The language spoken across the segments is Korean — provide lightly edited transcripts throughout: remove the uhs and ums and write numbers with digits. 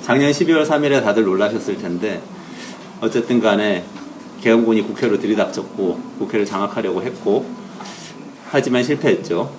작년 12월 3일에 다들 놀라셨을 텐데 어쨌든 간에 계엄군이 국회로 들이닥쳤고 국회를 장악하려고 했고 하지만 실패했죠.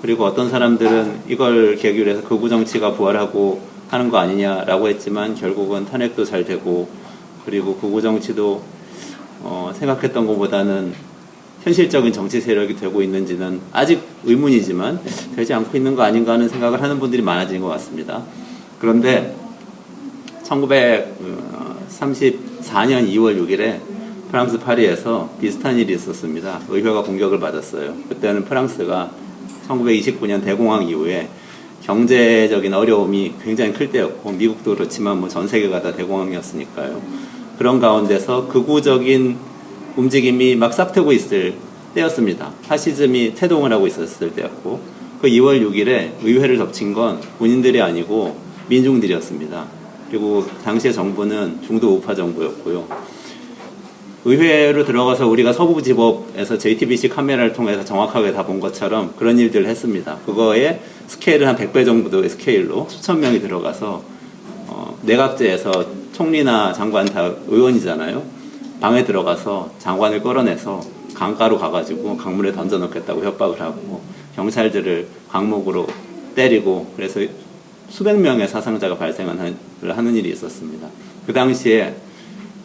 그리고 어떤 사람들은 이걸 계기로 해서 극우 정치가 부활하고 하는 거 아니냐라고 했지만 결국은 탄핵도 잘 되고 그리고 극우 정치도 생각했던 것보다는 현실적인 정치 세력이 되고 있는지는 아직 의문이지만 되지 않고 있는 거 아닌가 하는 생각을 하는 분들이 많아진 것 같습니다. 그런데 1934년 2월 6일에 프랑스 파리에서 비슷한 일이 있었습니다. 의회가 공격을 받았어요. 그때는 프랑스가 1929년 대공황 이후에 경제적인 어려움이 굉장히 클 때였고 미국도 그렇지만 뭐 전 세계가 다 대공황이었으니까요. 그런 가운데서 극우적인 움직임이 막 싹트고 있을 때였습니다. 파시즘이 태동을 하고 있었을 때였고 그 2월 6일에 의회를 덮친 건 군인들이 아니고 민중들이었습니다. 그리고 당시의 정부는 중도 우파 정부였고요. 의회로 들어가서 우리가 서부지법에서 JTBC 카메라를 통해서 정확하게 다 본 것처럼 그런 일들을 했습니다. 그거에 스케일은 한 100배 정도의 스케일로 수천 명이 들어가서 내각제에서 총리나 장관 다 의원이잖아요. 방에 들어가서 장관을 끌어내서 강가로 가가지고 강물에 던져놓겠다고 협박을 하고 경찰들을 강목으로 때리고 그래서 수백 명의 사상자가 발생하는 일이 있었습니다. 그 당시에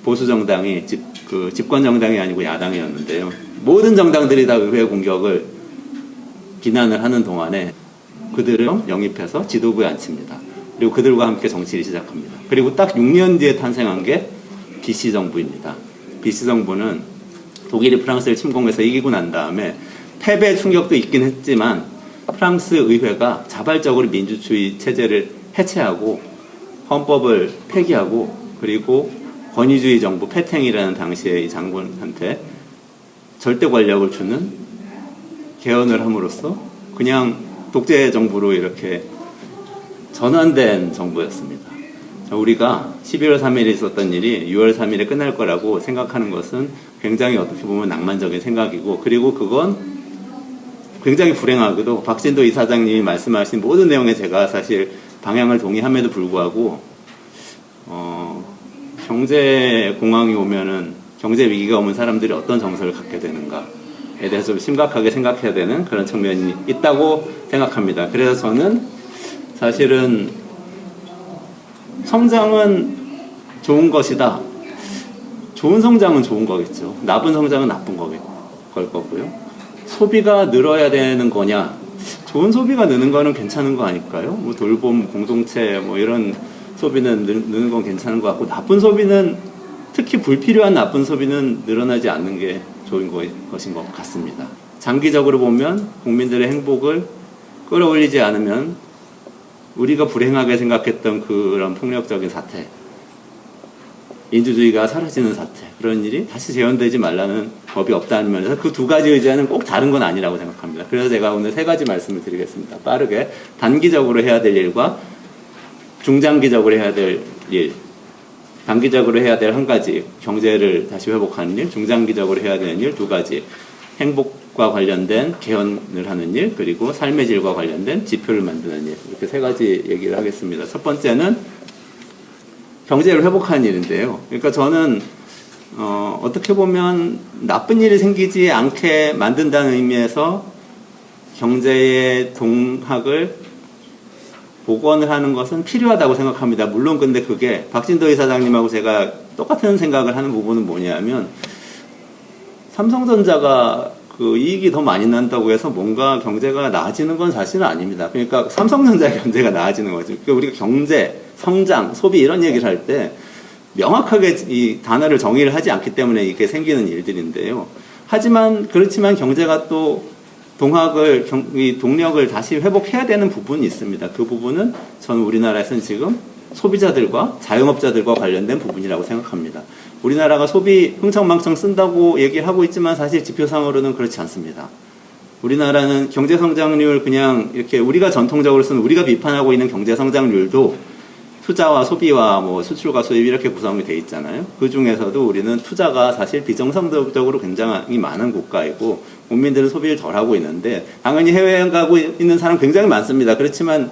보수 정당이 집권 정당이 아니고 야당이었는데요. 모든 정당들이 다 의회 공격을 비난을 하는 동안에 그들을 영입해서 지도부에 앉힙니다. 그리고 그들과 함께 정치를 시작합니다. 그리고 딱 6년 뒤에 탄생한 게 BC 정부입니다. BC 정부는 독일이 프랑스를 침공해서 이기고 난 다음에 패배 충격도 있긴 했지만 프랑스 의회가 자발적으로 민주주의 체제를 해체하고 헌법을 폐기하고 그리고 권위주의 정부 페탱이라는 당시의 이 장군한테 절대 권력을 주는 개헌을 함으로써 그냥 독재 정부로 이렇게 전환된 정부였습니다. 우리가 11월 3일에 있었던 일이 6월 3일에 끝날 거라고 생각하는 것은 굉장히 어떻게 보면 낭만적인 생각이고 그리고 그건 굉장히 불행하게도 박진도 이사장님이 말씀하신 모든 내용에 제가 사실 방향을 동의함에도 불구하고 경제 공황이 오면은 경제 위기가 오면 사람들이 어떤 정서를 갖게 되는가에 대해서 좀 심각하게 생각해야 되는 그런 측면이 있다고 생각합니다. 그래서 저는 사실은 성장은 좋은 것이다. 좋은 성장은 좋은 거겠죠. 나쁜 성장은 나쁜 걸 거고요. 소비가 늘어야 되는 거냐? 좋은 소비가 느는 거는 괜찮은 거 아닐까요? 뭐 돌봄, 공동체, 뭐 이런 소비는 느는 건 괜찮은 것 같고, 나쁜 소비는, 특히 불필요한 나쁜 소비는 늘어나지 않는 게 좋은 것인 것 같습니다. 장기적으로 보면 국민들의 행복을 끌어올리지 않으면 우리가 불행하게 생각했던 그런 폭력적인 사태, 민주주의가 사라지는 사태, 그런 일이 다시 재현되지 말라는 법이 없다는 면에서 그 두 가지 의제는 꼭 다른 건 아니라고 생각합니다. 그래서 제가 오늘 세 가지 말씀을 드리겠습니다. 빠르게 단기적으로 해야 될 일과 중장기적으로 해야 될 일, 단기적으로 해야 될 한 가지, 경제를 다시 회복하는 일, 중장기적으로 해야 되는 일 두 가지, 행복과 관련된 개헌을 하는 일, 그리고 삶의 질과 관련된 지표를 만드는 일, 이렇게 세 가지 얘기를 하겠습니다. 첫 번째는 경제를 회복하는 일인데요. 그러니까 저는 어떻게 보면 나쁜 일이 생기지 않게 만든다는 의미에서 경제의 동학을 복원을 하는 것은 필요하다고 생각합니다. 물론 근데 그게 박진도 이사장님하고 제가 똑같은 생각을 하는 부분은 뭐냐면, 삼성전자가 그 이익이 더 많이 난다고 해서 뭔가 경제가 나아지는 건 사실은 아닙니다. 그러니까 삼성전자의 경제가 나아지는 거죠. 그러니까 우리가 경제, 성장, 소비 이런 얘기를 할 때 명확하게 이 단어를 정의를 하지 않기 때문에 이게 생기는 일들인데요. 그렇지만 경제가 또 이 동력을 다시 회복해야 되는 부분이 있습니다. 그 부분은 저는 우리나라에서는 지금 소비자들과 자영업자들과 관련된 부분이라고 생각합니다. 우리나라가 소비 흥청망청 쓴다고 얘기를 하고 있지만 사실 지표상으로는 그렇지 않습니다. 우리나라는 경제성장률 그냥 이렇게 우리가 전통적으로 쓰는, 우리가 비판하고 있는 경제성장률도 투자와 소비와 뭐 수출과 수입 이렇게 구성이 돼 있잖아요. 그 중에서도 우리는 투자가 사실 비정상적으로 굉장히 많은 국가이고 국민들은 소비를 덜 하고 있는데, 당연히 해외여행 가고 있는 사람 굉장히 많습니다. 그렇지만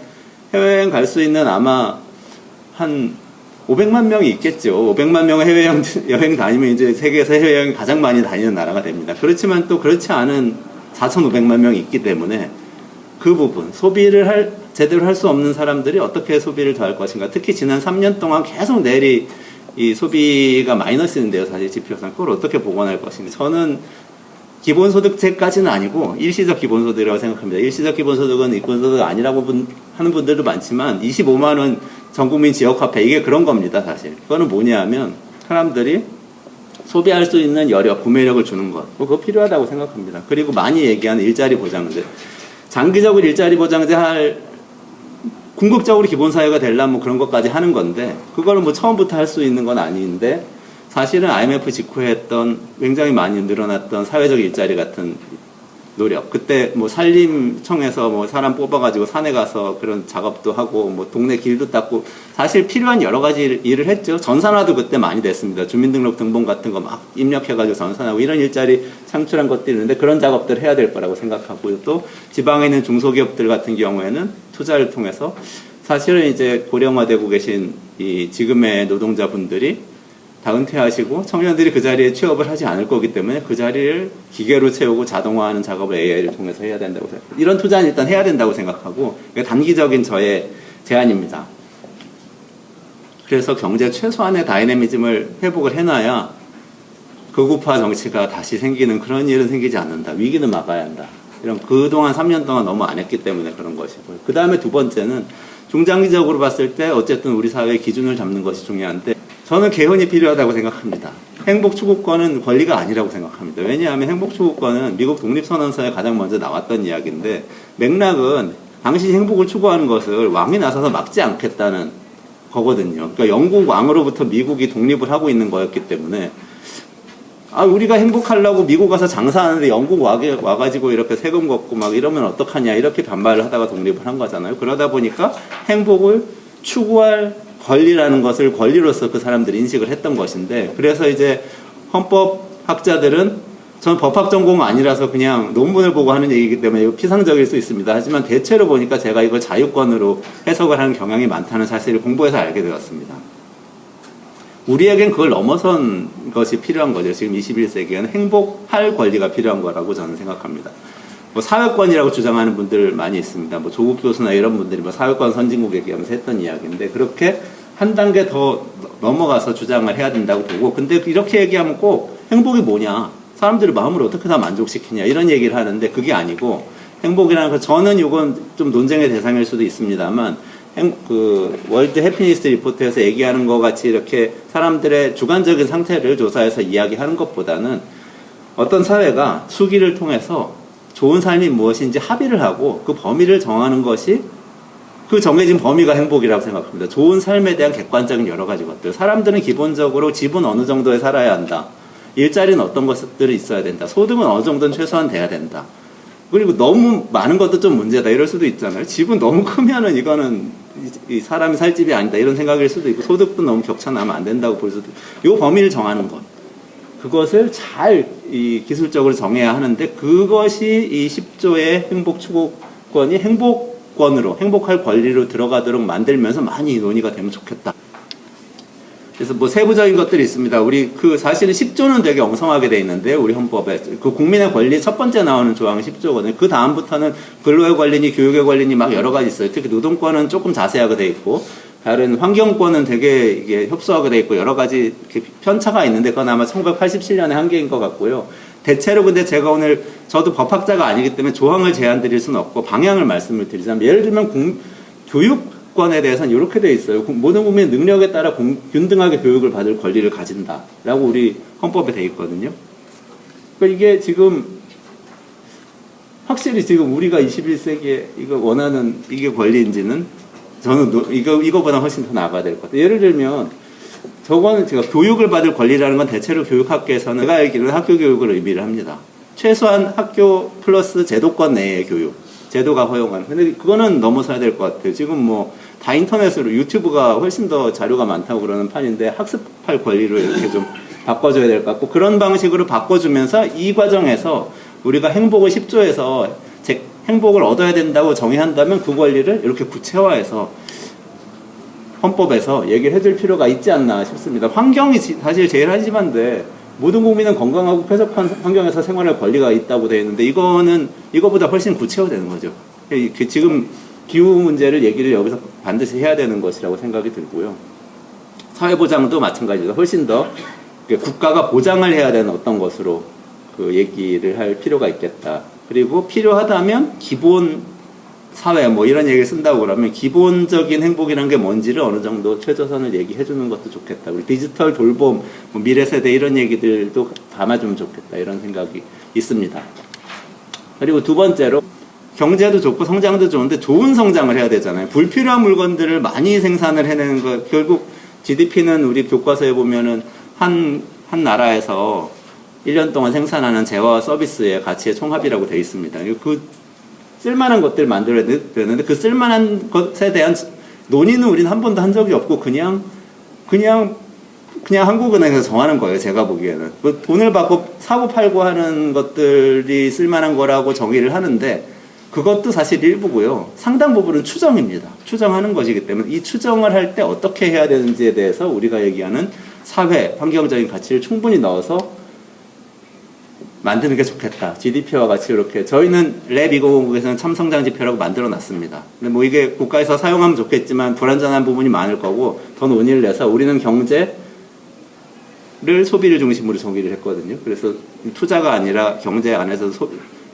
해외여행 갈 수 있는 아마 한 500만 명이 있겠죠. 500만 명은 해외여행 다니면 이제 세계에서 해외여행 가장 많이 다니는 나라가 됩니다. 그렇지만 또 그렇지 않은 4,500만 명이 있기 때문에 그 부분, 소비를 제대로 할 수 없는 사람들이 어떻게 소비를 더 할 것인가. 특히 지난 3년 동안 계속 내리 이 소비가 마이너스인데요. 사실 지표상 그걸 어떻게 복원할 것인가. 저는 기본소득제까지는 아니고 일시적 기본소득이라고 생각합니다. 일시적 기본소득은 일본소득 아니라고 하는 분들도 많지만 25만 원 전국민 지역화폐 이게 그런 겁니다. 사실 그거는 뭐냐면 사람들이 소비할 수 있는 여력, 구매력을 주는 것 그거 필요하다고 생각합니다. 그리고 많이 얘기하는 일자리 보장제, 장기적으로 일자리 보장제 할 궁극적으로 기본사회가 되려면 뭐 그런 것까지 하는 건데 그거는 뭐 처음부터 할 수 있는 건 아닌데 사실은 IMF 직후에 했던 굉장히 많이 늘어났던 사회적 일자리 같은 노력. 그때 뭐 산림청에서 뭐 사람 뽑아가지고 산에 가서 그런 작업도 하고 뭐 동네 길도 닦고 사실 필요한 여러 가지 일을 했죠. 전산화도 그때 많이 됐습니다. 주민등록 등본 같은 거 막 입력해가지고 전산하고 이런 일자리 창출한 것들이 있는데 그런 작업들을 해야 될 거라고 생각하고요. 또 지방에 있는 중소기업들 같은 경우에는 투자를 통해서 사실은 이제 고령화되고 계신 이 지금의 노동자분들이 다 은퇴하시고 청년들이 그 자리에 취업을 하지 않을 거기 때문에 그 자리를 기계로 채우고 자동화하는 작업을 AI를 통해서 해야 된다고 생각합니다. 이런 투자는 일단 해야 된다고 생각하고 단기적인 저의 제안입니다. 그래서 경제 최소한의 다이내미즘을 회복을 해놔야 극우파 정치가 다시 생기는 그런 일은 생기지 않는다. 위기는 막아야 한다. 이런 그동안 3년 동안 너무 안 했기 때문에 그런 것이고요. 그 다음에 두 번째는 중장기적으로 봤을 때 어쨌든 우리 사회의 기준을 잡는 것이 중요한데 저는 개헌이 필요하다고 생각합니다. 행복 추구권은 권리가 아니라고 생각합니다. 왜냐하면 행복 추구권은 미국 독립선언서에 가장 먼저 나왔던 이야기인데 맥락은 당신이 행복을 추구하는 것을 왕이 나서서 막지 않겠다는 거거든요. 그러니까 영국 왕으로부터 미국이 독립을 하고 있는 거였기 때문에 우리가 행복하려고 미국 가서 장사하는데 영국 와가지고 이렇게 세금 걷고 막 이러면 어떡하냐 이렇게 반발을 하다가 독립을 한 거잖아요. 그러다 보니까 행복을 추구할 권리라는 것을 권리로서 그 사람들이 인식을 했던 것인데 그래서 이제 헌법학자들은 전 법학 전공 아니라서 그냥 논문을 보고 하는 얘기이기 때문에 피상적일 수 있습니다. 하지만 대체로 보니까 제가 이걸 자유권으로 해석을 하는 경향이 많다는 사실을 공부해서 알게 되었습니다. 우리에겐 그걸 넘어선 것이 필요한 거죠. 지금 21세기에는 행복할 권리가 필요한 거라고 저는 생각합니다. 뭐 사회권이라고 주장하는 분들 많이 있습니다. 뭐 조국 교수나 이런 분들이 뭐 사회권 선진국 얘기하면서 했던 이야기인데 그렇게 한 단계 더 넘어가서 주장을 해야 된다고 보고 근데 이렇게 얘기하면 꼭 행복이 뭐냐 사람들의 마음을 어떻게 다 만족시키냐 이런 얘기를 하는데 그게 아니고 행복이라는 거 저는 이건 좀 논쟁의 대상일 수도 있습니다만 그 월드 해피니스 리포트에서 얘기하는 것 같이 이렇게 사람들의 주관적인 상태를 조사해서 이야기하는 것보다는 어떤 사회가 수기를 통해서 좋은 삶이 무엇인지 합의를 하고 그 범위를 정하는 것이 그 정해진 범위가 행복이라고 생각합니다. 좋은 삶에 대한 객관적인 여러 가지 것들. 사람들은 기본적으로 집은 어느 정도에 살아야 한다. 일자리는 어떤 것들이 있어야 된다. 소득은 어느 정도는 최소한 돼야 된다. 그리고 너무 많은 것도 좀 문제다. 이럴 수도 있잖아요. 집은 너무 크면은 이거는 이 사람이 살 집이 아니다. 이런 생각일 수도 있고 소득도 너무 격차 나면 안 된다고 볼 수도 있고 이 범위를 정하는 것. 그것을 잘 기술적으로 정해야 하는데 그것이 이 10조의 행복 추구권이 행복권으로 행복할 권리로 들어가도록 만들면서 많이 논의가 되면 좋겠다. 그래서 뭐 세부적인 것들이 있습니다. 우리 사실은 10조는 되게 엉성하게 돼 있는데 우리 헌법에 그 국민의 권리 첫 번째 나오는 조항은 10조거든요. 그 다음부터는 근로의 권리니 교육의 권리니 막 여러 가지 있어요. 특히 노동권은 조금 자세하게 돼 있고 다른 환경권은 되게 이게 협소하게 돼 있고 여러 가지 이렇게 편차가 있는데 그건 아마 1987년의 한계인 것 같고요. 대체로 근데 제가 오늘 저도 법학자가 아니기 때문에 조항을 제안 드릴 수는 없고 방향을 말씀을 드리자면 예를 들면 교육권에 대해서는 이렇게 돼 있어요. 모든 국민의 능력에 따라 균등하게 교육을 받을 권리를 가진다라고 우리 헌법에 돼 있거든요. 그러니까 이게 지금 확실히 지금 우리가 21세기에 이거 원하는 이게 권리인지는 저는 이거보다 훨씬 더 나아가야 될 것 같아요. 예를 들면 저거는 제가 교육을 받을 권리라는 건 대체로 교육학계에서는 제가 알기로는 학교 교육을 의미를 합니다. 최소한 학교 플러스 제도권 내의 교육. 제도가 허용하는. 근데 그거는 넘어서야 될 것 같아요. 지금 뭐 다 인터넷으로 유튜브가 훨씬 더 자료가 많다고 그러는 판인데 학습할 권리로 이렇게 좀 바꿔줘야 될 것 같고 그런 방식으로 바꿔주면서 이 과정에서 우리가 행복을 10조에서 행복을 얻어야 된다고 정의한다면 그 권리를 이렇게 구체화해서 헌법에서 얘기를 해줄 필요가 있지 않나 싶습니다. 환경이 사실 제일 한심한데 모든 국민은 건강하고 쾌적한 환경에서 생활할 권리가 있다고 되어 있는데 이거는 이거보다 훨씬 구체화되는 거죠. 지금 기후 문제를 얘기를 여기서 반드시 해야 되는 것이라고 생각이 들고요. 사회보장도 마찬가지로 훨씬 더 국가가 보장을 해야 되는 어떤 것으로 그 얘기를 할 필요가 있겠다. 그리고 필요하다면 기본 사회 뭐 이런 얘기를 쓴다고 그러면 기본적인 행복이라는 게 뭔지를 어느 정도 최저선을 얘기해 주는 것도 좋겠다. 우리 디지털 돌봄, 뭐 미래 세대 이런 얘기들도 담아주면 좋겠다. 이런 생각이 있습니다. 그리고 두 번째로 경제도 좋고 성장도 좋은데 좋은 성장을 해야 되잖아요. 불필요한 물건들을 많이 생산을 해내는 거 결국 GDP는 우리 교과서에 보면은 한 나라에서 1년 동안 생산하는 재화와 서비스의 가치의 총합이라고 되어 있습니다. 그 쓸만한 것들 만들어야 되는데 그 쓸만한 것에 대한 논의는 우리는 한 번도 한 적이 없고 그냥 한국은행에서 정하는 거예요. 제가 보기에는. 돈을 받고 사고 팔고 하는 것들이 쓸만한 거라고 정의를 하는데 그것도 사실 일부고요. 상당 부분은 추정입니다. 추정하는 것이기 때문에 이 추정을 할 때 어떻게 해야 되는지에 대해서 우리가 얘기하는 사회, 환경적인 가치를 충분히 넣어서 만드는 게 좋겠다. GDP와 같이 이렇게 저희는 랩2050에서는 참성장 지표라고 만들어 놨습니다. 근데 뭐 이게 국가에서 사용하면 좋겠지만 불완전한 부분이 많을 거고 더 논의를 내서 우리는 경제를 소비를 중심으로 정의를 했거든요. 그래서 투자가 아니라 경제 안에서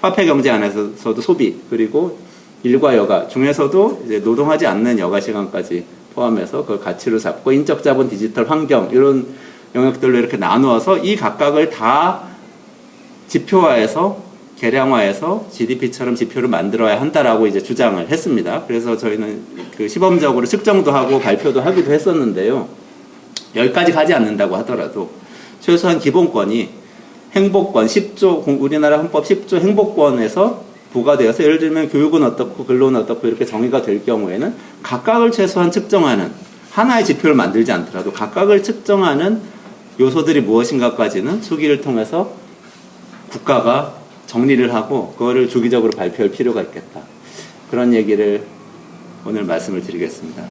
화폐 경제 안에서도 소비, 그리고 일과 여가 중에서도 이제 노동하지 않는 여가 시간까지 포함해서 그걸 가치로 잡고 인적 자본, 디지털 환경 이런 영역들로 이렇게 나누어서 이 각각을 다 지표화해서 계량화해서 GDP처럼 지표를 만들어야 한다라고 이제 주장을 했습니다. 그래서 저희는 그 시범적으로 측정도 하고 발표도 하기도 했었는데요. 여기까지 가지 않는다고 하더라도 최소한 기본권이 행복권 10조, 우리나라 헌법 10조 행복권에서 부과되어서 예를 들면 교육은 어떻고 근로는 어떻고 이렇게 정의가 될 경우에는 각각을 최소한 측정하는 하나의 지표를 만들지 않더라도 각각을 측정하는 요소들이 무엇인가까지는 수기를 통해서 국가가 정리를 하고 그거를 주기적으로 발표할 필요가 있겠다. 그런 얘기를 오늘 말씀을 드리겠습니다.